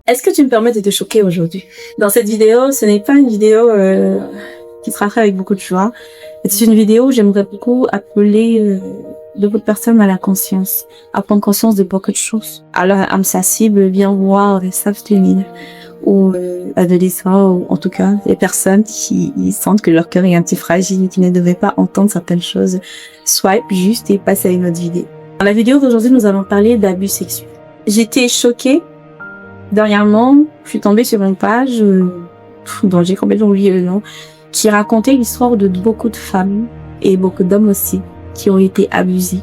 Est-ce que tu me permets de te choquer aujourd'hui? Dans cette vidéo, ce n'est pas une vidéo qui sera faite avec beaucoup de joie. C'est une vidéo où j'aimerais beaucoup appeler beaucoup de personnes à la conscience, à prendre conscience de beaucoup de choses. Alors, âme sensible, viens voir les s'abstenir ou adolescents, ou en tout cas les personnes qui sentent que leur cœur est un petit fragile et qui ne devaient pas entendre certaines choses. Swipe juste et passe à une autre vidéo. Dans la vidéo d'aujourd'hui, nous allons parler d'abus sexuels. J'étais choquée. Dernièrement, je suis tombée sur une page dont j'ai complètement oublié le nom, qui racontait l'histoire de beaucoup de femmes et beaucoup d'hommes aussi qui ont été abusés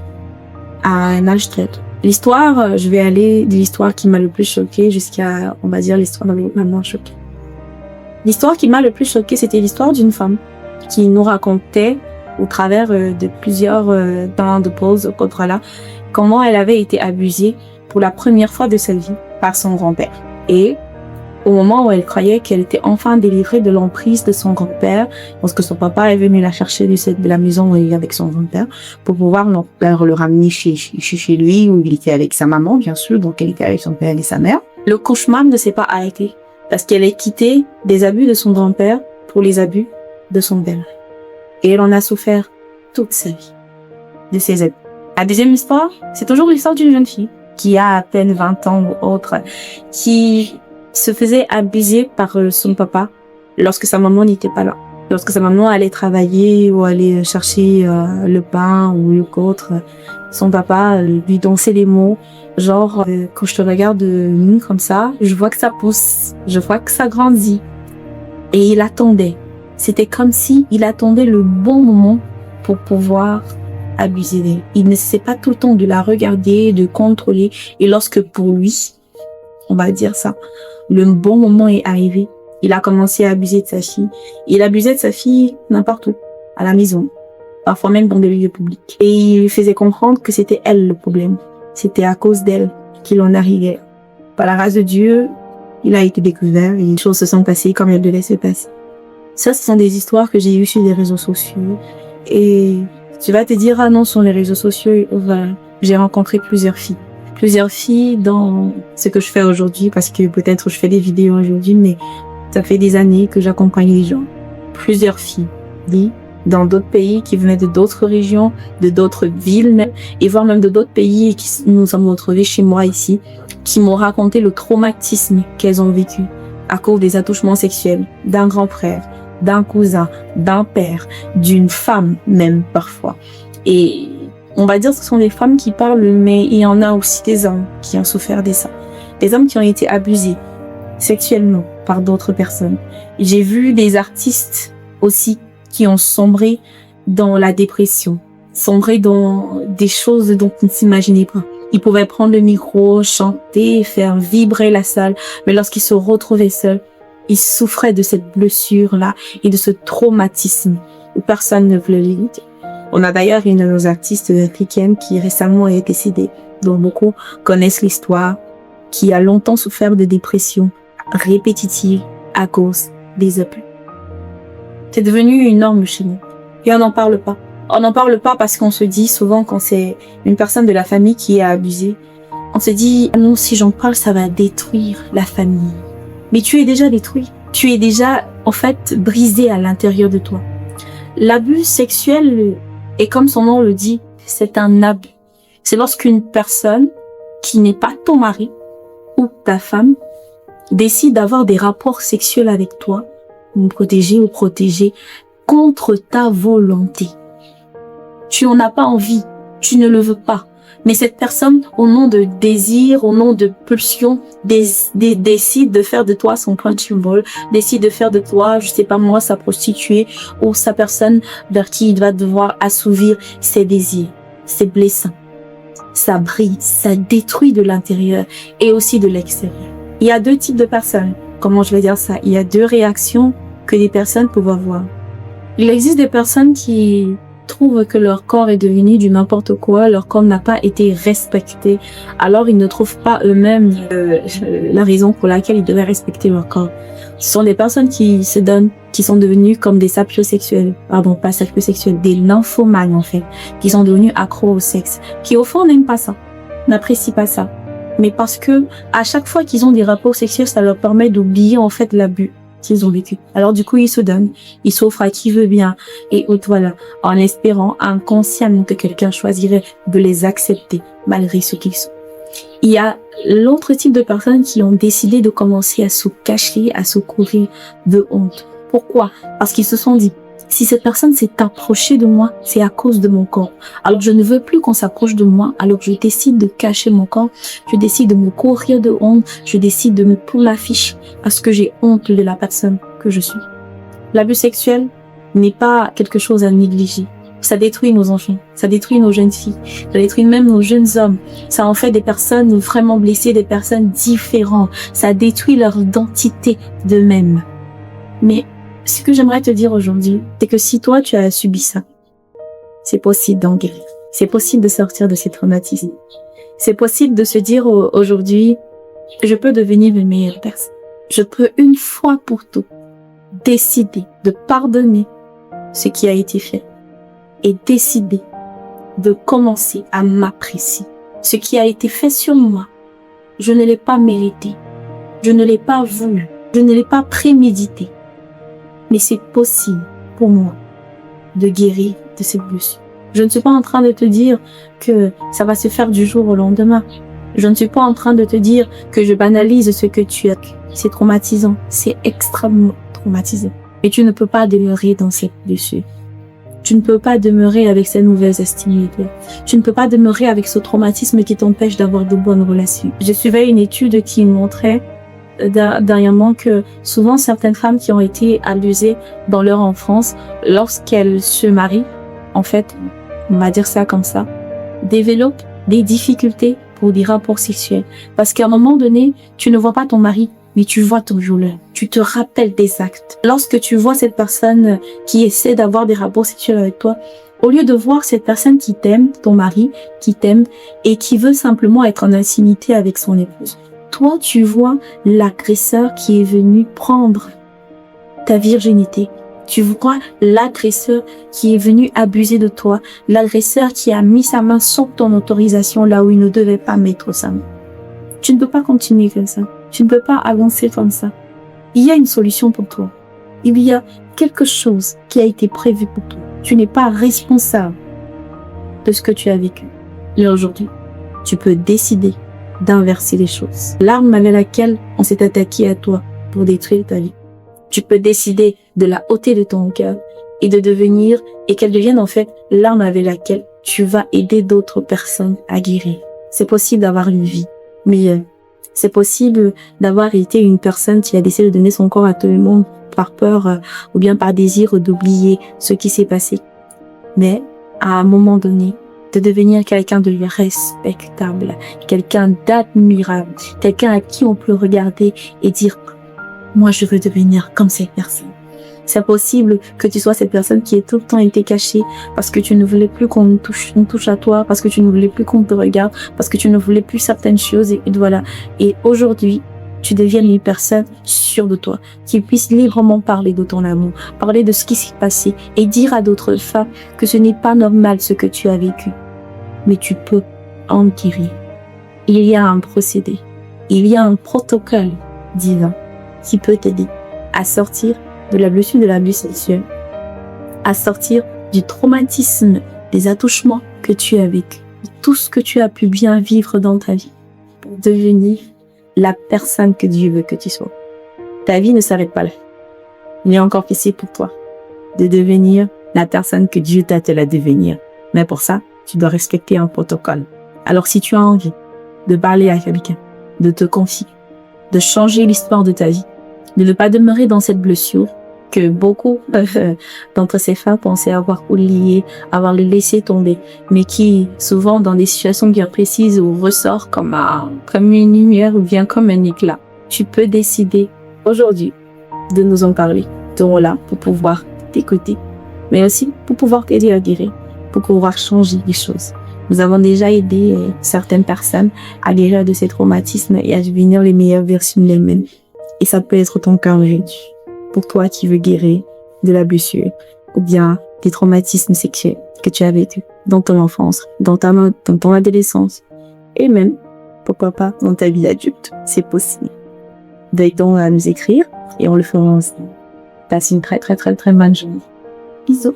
à un âge très tôt. L'histoire, je vais aller de l'histoire qui m'a le plus choquée jusqu'à, on va dire, l'histoire qui m'a moins choquée. L'histoire qui m'a le plus choquée, c'était l'histoire d'une femme qui nous racontait au travers de plusieurs temps de pause contre là, comment elle avait été abusée pour la première fois de sa vie par son grand-père. Et au moment où elle croyait qu'elle était enfin délivrée de l'emprise de son grand-père, parce que son papa est venu la chercher de la maison où il est avec son grand-père, pour pouvoir le ramener chez lui, où il était avec sa maman, bien sûr, donc elle était avec son père et sa mère. Le cauchemar ne s'est pas arrêté, parce qu'elle a quitté des abus de son grand-père pour les abus de son père. Et elle en a souffert toute sa vie, de ces abus. La deuxième histoire, c'est toujours l'histoire d'une jeune fille, qui a à peine 20 ans ou autre, qui se faisait abuser par son papa lorsque sa maman n'était pas là. Lorsque sa maman allait travailler ou allait chercher le pain ou autre, son papa lui dansait les mots, genre quand je te regarde comme ça, je vois que ça pousse, je vois que ça grandit. Et il attendait. C'était comme si il attendait le bon moment pour pouvoir abuser d'elle. Il ne sait pas tout le temps de la regarder, de contrôler. Et lorsque pour lui, on va dire ça, le bon moment est arrivé, il a commencé à abuser de sa fille. Il abusait de sa fille n'importe où, à la maison, parfois même dans des lieux publics. Et il lui faisait comprendre que c'était elle le problème. C'était à cause d'elle qu'il en arrivait. Par la grâce de Dieu, il a été découvert et les choses se sont passées comme elles devaient se passer. Ça, ce sont des histoires que j'ai eues sur les réseaux sociaux. Et tu vas te dire, ah non, sur les réseaux sociaux, j'ai rencontré plusieurs filles dans ce que je fais aujourd'hui, parce que peut-être je fais des vidéos aujourd'hui, mais ça fait des années que j'accompagne les gens. Plusieurs filles, dans d'autres pays, qui venaient de d'autres régions, de d'autres villes même, et voire même de d'autres pays, et qui nous sommes retrouvés chez moi ici, qui m'ont raconté le traumatisme qu'elles ont vécu à cause des attouchements sexuels d'un grand frère, d'un cousin, d'un père, d'une femme même parfois. Et on va dire que ce sont des femmes qui parlent, mais il y en a aussi des hommes qui ont souffert de ça. Des hommes qui ont été abusés sexuellement par d'autres personnes. J'ai vu des artistes aussi qui ont sombré dans la dépression, sombré dans des choses dont on ne s'imaginait pas. Ils pouvaient prendre le micro, chanter, faire vibrer la salle, mais lorsqu'ils se retrouvaient seuls, ils souffraient de cette blessure-là et de ce traumatisme où personne ne voulait l'aider. On a d'ailleurs une de nos artistes africaines qui récemment est décédée, dont beaucoup connaissent l'histoire, qui a longtemps souffert de dépression répétitive à cause des abus. C'est devenu une norme chez nous. Et on n'en parle pas. On n'en parle pas parce qu'on se dit souvent quand c'est une personne de la famille qui est abusée, on se dit, non, si j'en parle, ça va détruire la famille. Mais tu es déjà détruit. Tu es déjà, en fait, brisé à l'intérieur de toi. L'abus sexuel, et comme son nom le dit, c'est un abus. C'est lorsqu'une personne qui n'est pas ton mari ou ta femme décide d'avoir des rapports sexuels avec toi, ou protégé, contre ta volonté. Tu en as pas envie, tu ne le veux pas. Mais cette personne, au nom de désir, au nom de pulsion, décide de faire de toi son punching ball, décide de faire de toi, je sais pas moi, sa prostituée ou sa personne vers qui il va devoir assouvir ses désirs. C'est blessant. Ça brille, ça détruit de l'intérieur et aussi de l'extérieur. Il y a deux types de personnes. Comment je vais dire ça? Il y a deux réactions que les personnes peuvent avoir. Il existe des personnes qui trouvent que leur corps est devenu du n'importe quoi, leur corps n'a pas été respecté, alors ils ne trouvent pas eux-mêmes la raison pour laquelle ils devaient respecter leur corps. Ce sont des personnes qui se donnent, qui sont devenues comme des sapiosexuels, pas sapiosexuels, des nymphomanes en fait, qui sont devenus accros au sexe, qui au fond n'aiment pas ça, n'apprécient pas ça. mais parce que à chaque fois qu'ils ont des rapports sexuels, ça leur permet d'oublier en fait l'abus qu'ils ont vécu. Alors du coup, ils se donnent, ils s'offrent à qui veut bien, et voilà, en espérant inconsciemment que quelqu'un choisirait de les accepter malgré ce qu'ils sont. Il y a l'autre type de personnes qui ont décidé de commencer à se cacher, à se couvrir de honte. Pourquoi? Parce qu'ils se sont dit, si cette personne s'est approchée de moi, c'est à cause de mon corps. Alors je ne veux plus qu'on s'approche de moi, alors je décide de cacher mon corps, je décide de me couvrir de honte, je décide de me prendre l'affiche parce que j'ai honte de la personne que je suis. L'abus sexuel n'est pas quelque chose à négliger. Ça détruit nos enfants, ça détruit nos jeunes filles, ça détruit même nos jeunes hommes. Ça en fait des personnes vraiment blessées, des personnes différentes. Ça détruit leur identité d'eux-mêmes. Mais ce que j'aimerais te dire aujourd'hui, c'est que si toi tu as subi ça, c'est possible d'en guérir. C'est possible de sortir de ces traumatismes. C'est possible de se dire aujourd'hui, je peux devenir une meilleure personne. Je peux une fois pour toutes décider de pardonner ce qui a été fait et décider de commencer à m'apprécier. Ce qui a été fait sur moi, je ne l'ai pas mérité. Je ne l'ai pas voulu. Je ne l'ai pas prémédité. Mais c'est possible pour moi de guérir de cette blessure. Je ne suis pas en train de te dire que ça va se faire du jour au lendemain. Je ne suis pas en train de te dire que je banalise ce que tu as. C'est traumatisant. C'est extrêmement traumatisant. Et tu ne peux pas demeurer dans cette blessure. Tu ne peux pas demeurer avec cette mauvaise estime de toi. Tu ne peux pas demeurer avec ce traumatisme qui t'empêche d'avoir de bonnes relations. Je suivais une étude qui montrait dernièrement que souvent certaines femmes qui ont été abusées dans leur enfance, lorsqu'elles se marient, en fait, on va dire ça comme ça, développent des difficultés pour des rapports sexuels. Parce qu'à un moment donné, tu ne vois pas ton mari, mais tu vois ton violeur. Tu te rappelles des actes. Lorsque tu vois cette personne qui essaie d'avoir des rapports sexuels avec toi, au lieu de voir cette personne qui t'aime, ton mari, qui t'aime, et qui veut simplement être en intimité avec son épouse, toi, tu vois l'agresseur qui est venu prendre ta virginité. Tu vois l'agresseur qui est venu abuser de toi. L'agresseur qui a mis sa main sans ton autorisation là où il ne devait pas mettre sa main. Tu ne peux pas continuer comme ça. Tu ne peux pas avancer comme ça. Il y a une solution pour toi. Il y a quelque chose qui a été prévu pour toi. Tu n'es pas responsable de ce que tu as vécu. Et aujourd'hui, tu peux décider d'inverser les choses. L'arme avec laquelle on s'est attaqué à toi pour détruire ta vie. Tu peux décider de la ôter de ton cœur et de devenir, et qu'elle devienne en fait l'arme avec laquelle tu vas aider d'autres personnes à guérir. C'est possible d'avoir une vie meilleure. C'est possible d'avoir été une personne qui a décidé de donner son corps à tout le monde par peur ou bien par désir d'oublier ce qui s'est passé. Mais à un moment donné, de devenir quelqu'un de respectable, quelqu'un d'admirable, quelqu'un à qui on peut regarder et dire « moi je veux devenir comme cette personne ». C'est possible que tu sois cette personne qui ait tout le temps été cachée parce que tu ne voulais plus qu'on touche à toi, parce que tu ne voulais plus qu'on te regarde, parce que tu ne voulais plus certaines choses et voilà. Et aujourd'hui, tu deviennes une personne sûre de toi, qui puisse librement parler de ton amour, parler de ce qui s'est passé et dire à d'autres femmes que ce n'est pas normal ce que tu as vécu. Mais tu peux en guérir. Il y a un procédé, il y a un protocole divin qui peut t'aider à sortir de la blessure de l'abus sexuel, à sortir du traumatisme des attouchements que tu as vécu, tout ce que tu as pu bien vivre dans ta vie, pour devenir la personne que Dieu veut que tu sois. Ta vie ne s'arrête pas là. Il est encore possible pour toi de devenir la personne que Dieu t'appelle à devenir. Mais pour ça, tu dois respecter un protocole. Alors si tu as envie de parler à quelqu'un, de te confier, de changer l'histoire de ta vie, de ne pas demeurer dans cette blessure que beaucoup d'entre ces femmes pensaient avoir oublié, avoir laissé tomber, mais qui souvent dans des situations bien précises où ressort comme une lumière ou bien comme un éclat. Tu peux décider aujourd'hui de nous en parler. Nous serons là pour pouvoir t'écouter, mais aussi pour pouvoir t'aider à guérir, pour pouvoir changer les choses. Nous avons déjà aidé certaines personnes à guérir de ces traumatismes et à devenir les meilleures versions d'elles-mêmes. Et ça peut être ton cas aujourd'hui. Pour toi qui veux guérir de la blessure ou bien des traumatismes sexuels que tu as vécu dans ton enfance, dans ton adolescence et même pourquoi pas, dans ta vie d'adulte, c'est possible. Veuille donc à nous écrire et on le fera ensemble. Passe une très très très très bonne journée. Bisous.